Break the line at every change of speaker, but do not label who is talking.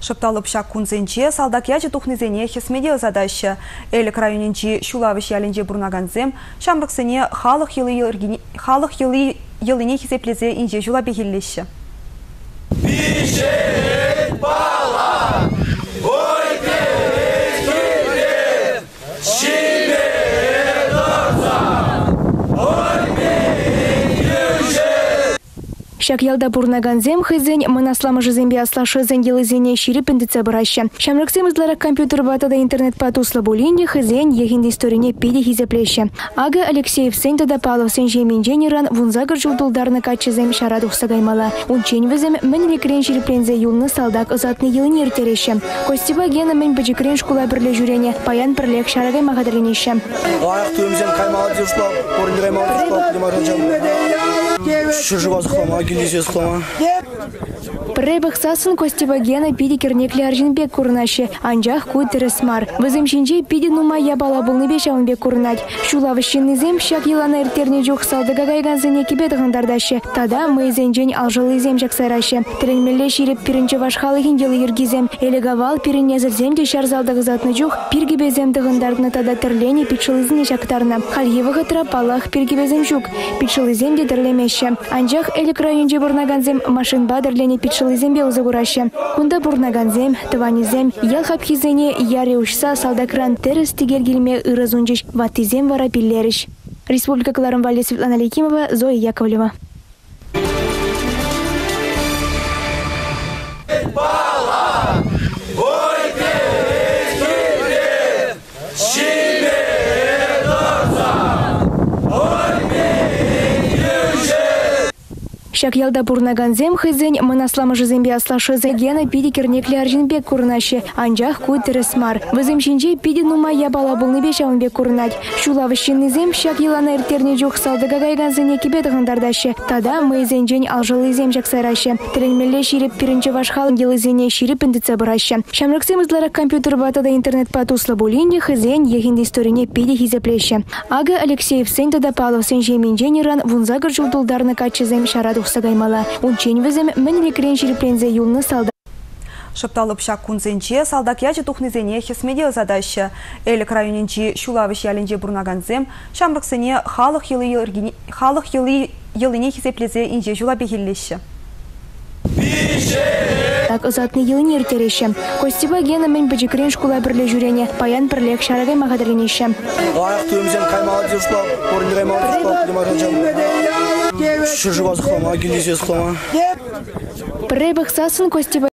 Шыпталып шак кунзенче салдакячы тухнызене хесмедел задаща. Элек районенчи шулавыш ялінже бурнаганзем, шамрыксыне халық елыне хесеплезе инже жула бегеллеші.
Бишет бала, ой кеге, шибе дорза, ой
Шак ялда бурнаганзем хызень мынасламы жызембе аслашы зенделызене шири пендіце бұраща. Шамрыксем излара компьютер батада интернет патусла булинде хызень ехинді историне педе хизеплеші. Ага Алексеев сен тада Павловсен жеменженеран вунзагыр жулдулдарны качызем шарадух сагаймала. Унчень візем мен лекрен шириплензе юлны салдак ызатны елын ертереші. Костева гена мен бәжікрен шкула бірле жүрене паян бірлек шарагай мағадаренеші.
Аяқ түйімзен қаймалы дюшлап, орындыраймалы дюшлап,
Пребах сасын Костева гена пиди кернекле аржинбек курнашы. Анжах куй тересмар. Візем шинже пиди нума ябала болны бешавынбек курнать. Шулавышын зем шак елана эртерне жух салды гагайганзыне кебедығындардашы. Тада мы зенжен алжылы зем жаксайрашы. Тренмелле ширип пирінче вашхалы хинделы ергизем. Элегавал пирінезір земде шарзалдығы затны жух. Пиргебезем дығындардны тада тірлені пичылызыне жактарна. Хальевығы тырапалах пиргебезем жук. Пичылы земде тірлемеші. Анжах элек районже бурнаганзем машин бадырлене пичылызембе узагураща. Кунда бурнаганзем, тыванизем, ял хапхизене яре ушса салдакран терес тигергилме ырызунжиш ватизем вара пиллериш. Республика Кларымвале Светлана Лейкимова, Зоя Яковлева. Шак ялда бурнаганзем хызень мынасламы жызембе аслашы зегена пиди кернекле аржинбек курнашы. Анжах куй тересмар. Візем шинже пиди нума ябала болны бешавынбек курнать. Шулавышын зем шак елана эртерне жух салды гагайганзыне кебедығындардашы. Тада мы зенжен алжылы зем жаксайрашы. Тренмелле ширип пирінче вашхал елызене ширип пендіце бұрашы. Шамрыксем излара компьютер батада интернет патусла булинде хызень ехинді историне пиди хизеплеші. Ага Алексеев сен тада Павловсен жеменженеран вунзагыр жулдулдарны качызем шарадух сагаймала. Унчень візем мен лекрен шириплензе юлны салда.
Шыпталып шак кунзенче салдакячы тухнызене хесмедел задаща. Элек районенчи шулавыш ялінже бурнаганзем, шамрыксыне халық елыне хизеплезе инже жула бегеллеші.
Так ызатны елын ертереші. Костева гена мен бәжікрен шкула бірле жүрене паян бірлек шарагай мағадаренеші.
Аяқ түйімзен қаймалы дюшлап, орындыраймалы дюшлап,
Пребах сасын Костева